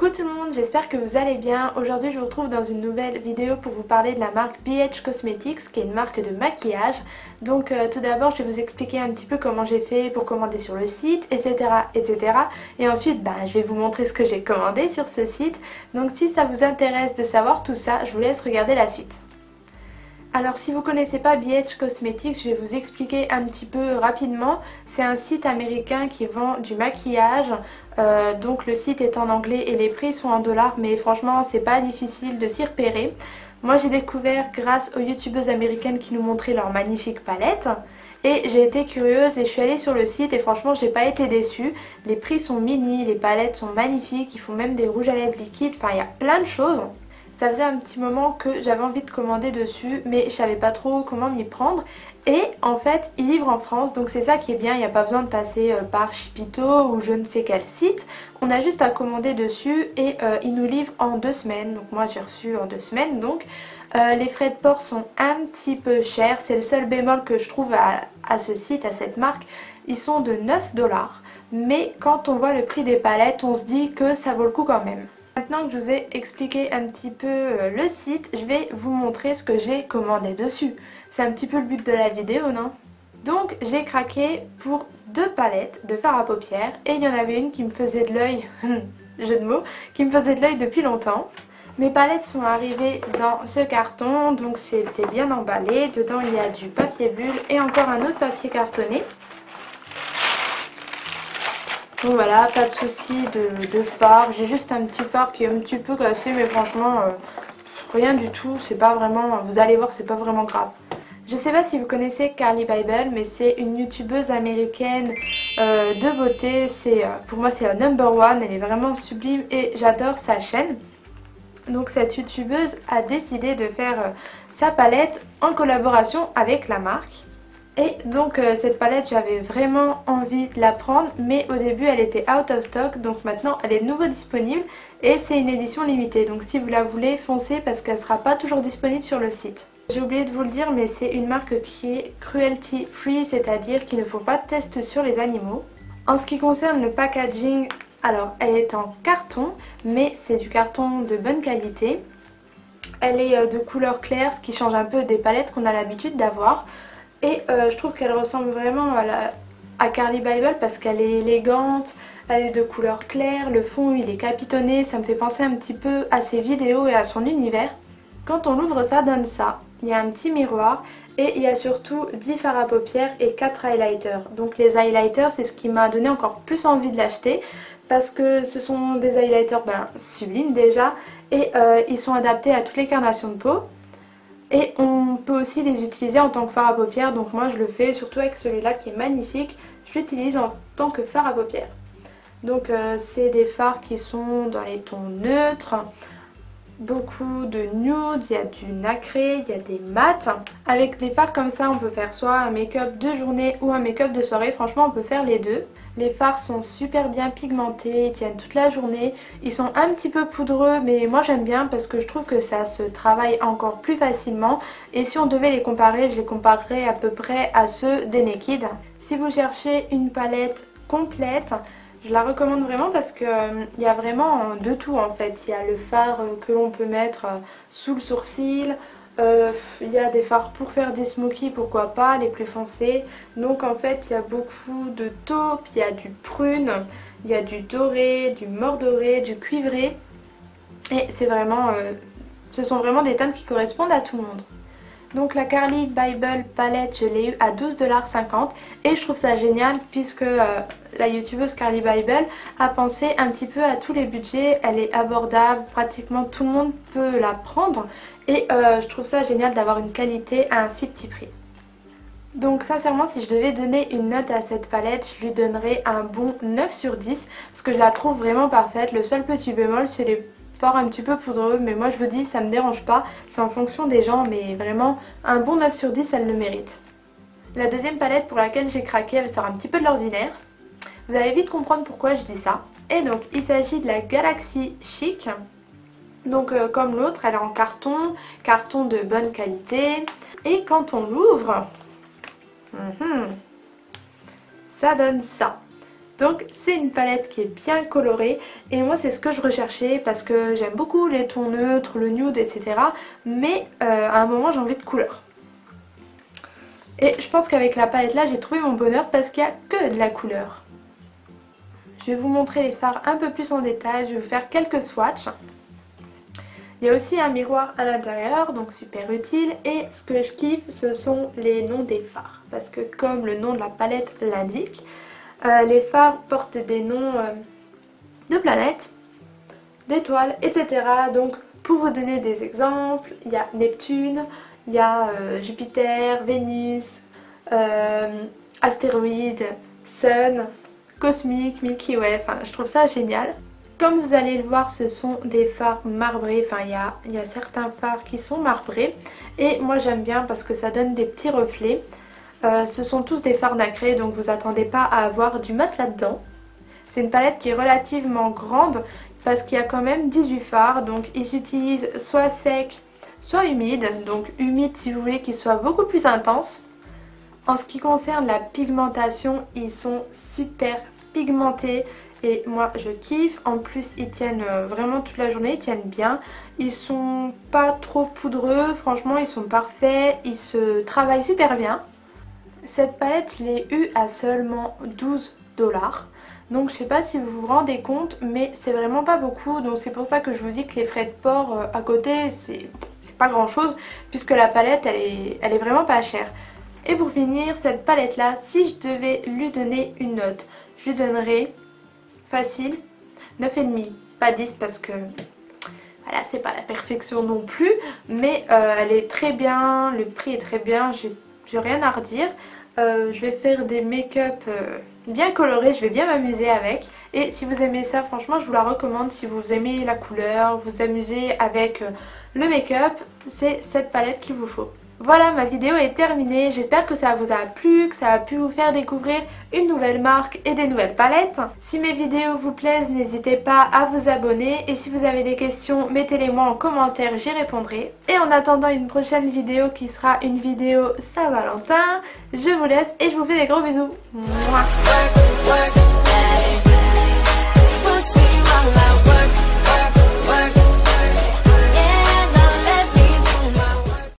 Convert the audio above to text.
Coucou tout le monde, j'espère que vous allez bien. Aujourd'hui je vous retrouve dans une nouvelle vidéo pour vous parler de la marque BH Cosmetics qui est une marque de maquillage. Donc tout d'abord je vais vous expliquer un petit peu comment j'ai fait pour commander sur le site, etc. etc. Et ensuite je vais vous montrer ce que j'ai commandé sur ce site. Donc si ça vous intéresse de savoir tout ça, je vous laisse regarder la suite. Alors si vous ne connaissez pas BH Cosmetics, je vais vous expliquer un petit peu rapidement. C'est un site américain qui vend du maquillage, donc le site est en anglais et les prix sont en dollars, mais franchement c'est pas difficile de s'y repérer. Moi j'ai découvert grâce aux youtubeuses américaines qui nous montraient leurs magnifiques palettes. Et j'ai été curieuse et je suis allée sur le site et franchement j'ai pas été déçue. Les prix sont mini, les palettes sont magnifiques, ils font même des rouges à lèvres liquides, enfin il y a plein de choses. Ça faisait un petit moment que j'avais envie de commander dessus mais je savais pas trop comment m'y prendre. Et en fait ils livrent en France, donc c'est ça qui est bien, il n'y a pas besoin de passer par Shipito ou je ne sais quel site. On a juste à commander dessus et ils nous livrent en 2 semaines, donc moi j'ai reçu en 2 semaines. Donc les frais de port sont un petit peu chers, c'est le seul bémol que je trouve à ce site, à cette marque. Ils sont de 9 $, mais quand on voit le prix des palettes on se dit que ça vaut le coup quand même. Maintenant que je vous ai expliqué un petit peu le site, je vais vous montrer ce que j'ai commandé dessus. C'est un petit peu le but de la vidéo, non? Donc j'ai craqué pour 2 palettes de fard à paupières et il y en avait une qui me faisait de l'œil, jeu de mots, qui me faisait de l'œil depuis longtemps. Mes palettes sont arrivées dans ce carton, donc c'était bien emballé. Dedans il y a du papier bulle et encore un autre papier cartonné. Donc voilà, pas de souci de fard. J'ai juste un petit fard qui est un petit peu cassé, mais franchement, rien du tout. C'est pas vraiment, vous allez voir, c'est pas vraiment grave. Je sais pas si vous connaissez Carli Bybel, mais c'est une youtubeuse américaine de beauté. Pour moi, c'est la #1. Elle est vraiment sublime et j'adore sa chaîne. Donc cette youtubeuse a décidé de faire sa palette en collaboration avec la marque. Et donc cette palette j'avais vraiment envie de la prendre, mais au début elle était out of stock, donc maintenant elle est de nouveau disponible et c'est une édition limitée, donc si vous la voulez foncez parce qu'elle ne sera pas toujours disponible sur le site. J'ai oublié de vous le dire, mais c'est une marque qui est cruelty free, c'est-à-dire qu'il ne faut pas de test sur les animaux. En ce qui concerne le packaging, alors elle est en carton, mais c'est du carton de bonne qualité. Elle est de couleur claire, ce qui change un peu des palettes qu'on a l'habitude d'avoir. Et je trouve qu'elle ressemble vraiment à Carli Bybel parce qu'elle est élégante, elle est de couleur claire, le fond il est capitonné, ça me fait penser un petit peu à ses vidéos et à son univers. Quand on l'ouvre ça donne ça, il y a un petit miroir et il y a surtout 10 fards à paupières et 4 highlighters. Donc les highlighters c'est ce qui m'a donné encore plus envie de l'acheter parce que ce sont des highlighters sublimes déjà et ils sont adaptés à toutes les carnations de peau. Et on peut aussi les utiliser en tant que fard à paupières, donc moi je le fais surtout avec celui-là qui est magnifique, je l'utilise en tant que fard à paupières. Donc c'est des fards qui sont dans les tons neutres, beaucoup de nude, il y a du nacré, il y a des mats. Avec des fards comme ça on peut faire soit un make-up de journée ou un make-up de soirée, franchement on peut faire les deux. Les fards sont super bien pigmentés, ils tiennent toute la journée, ils sont un petit peu poudreux mais moi j'aime bien parce que je trouve que ça se travaille encore plus facilement. Et si on devait les comparer, je les comparerais à peu près à ceux des Naked. Si vous cherchez une palette complète, je la recommande vraiment parce qu'il y a vraiment de tout en fait. Il y a le fard que l'on peut mettre sous le sourcil, il y a des fards pour faire des smokies, pourquoi pas, les plus foncés. Donc en fait il y a beaucoup de taupe, il y a du prune, il y a du doré, du mordoré, du cuivré. Et c'est vraiment, ce sont vraiment des teintes qui correspondent à tout le monde. Donc la Carli Bybel palette je l'ai eu à 12,50 $ et je trouve ça génial puisque la youtubeuse Carli Bybel a pensé un petit peu à tous les budgets, elle est abordable, pratiquement tout le monde peut la prendre et je trouve ça génial d'avoir une qualité à un si petit prix. Donc sincèrement si je devais donner une note à cette palette, je lui donnerais un bon 9 sur 10 parce que je la trouve vraiment parfaite. Le seul petit bémol c'est les fards un petit peu poudreux, mais moi je vous dis ça me dérange pas, c'est en fonction des gens, mais vraiment un bon 9 sur 10 elle le mérite. La deuxième palette pour laquelle j'ai craqué, elle sort un petit peu de l'ordinaire. Vous allez vite comprendre pourquoi je dis ça. Et donc il s'agit de la Galaxy Chic. Donc comme l'autre, elle est en carton, carton de bonne qualité. Et quand on l'ouvre, ça donne ça. Donc c'est une palette qui est bien colorée et moi c'est ce que je recherchais parce que j'aime beaucoup les tons neutres, le nude, etc. Mais à un moment j'ai envie de couleur. Et je pense qu'avec la palette là j'ai trouvé mon bonheur parce qu'il n'y a que de la couleur. Je vais vous montrer les fards un peu plus en détail, je vais vous faire quelques swatchs. Il y a aussi un miroir à l'intérieur, donc super utile. Et ce que je kiffe, ce sont les noms des fards. Parce que comme le nom de la palette l'indique, les fards portent des noms de planètes, d'étoiles, etc. Donc pour vous donner des exemples, il y a Neptune, il y a Jupiter, Vénus, astéroïdes, Sun, Cosmique, Milky Way, enfin je trouve ça génial. Comme vous allez le voir, ce sont des fards marbrés, enfin il y a certains fards qui sont marbrés et moi j'aime bien parce que ça donne des petits reflets. Ce sont tous des fards nacrés donc vous attendez pas à avoir du mat là-dedans. C'est une palette qui est relativement grande parce qu'il y a quand même 18 fards, donc ils s'utilisent soit sec, soit humide. Donc humide si vous voulez qu'ils soient beaucoup plus intenses. En ce qui concerne la pigmentation, ils sont super pigmentés. Et moi je kiffe, en plus ils tiennent vraiment toute la journée, ils tiennent bien. Ils sont pas trop poudreux, franchement ils sont parfaits, ils se travaillent super bien. Cette palette je l'ai eue à seulement 12 $. Donc je sais pas si vous vous rendez compte mais c'est vraiment pas beaucoup. Donc c'est pour ça que je vous dis que les frais de port à côté c'est pas grand chose. Puisque la palette elle est vraiment pas chère. Et pour finir, cette palette là, si je devais lui donner une note, je lui donnerais... facile, 9,5, pas 10 parce que voilà c'est pas la perfection non plus, mais elle est très bien, le prix est très bien, j'ai rien à redire. Je vais faire des make-up bien colorés, je vais bien m'amuser avec et si vous aimez ça franchement je vous la recommande. Si vous aimez la couleur, vous amusez avec le make-up, c'est cette palette qu'il vous faut. Voilà, ma vidéo est terminée, j'espère que ça vous a plu, que ça a pu vous faire découvrir une nouvelle marque et des nouvelles palettes. Si mes vidéos vous plaisent, n'hésitez pas à vous abonner et si vous avez des questions, mettez-les moi en commentaire, j'y répondrai. Et en attendant une prochaine vidéo qui sera une vidéo Saint-Valentin, je vous laisse et je vous fais des gros bisous. Mouah.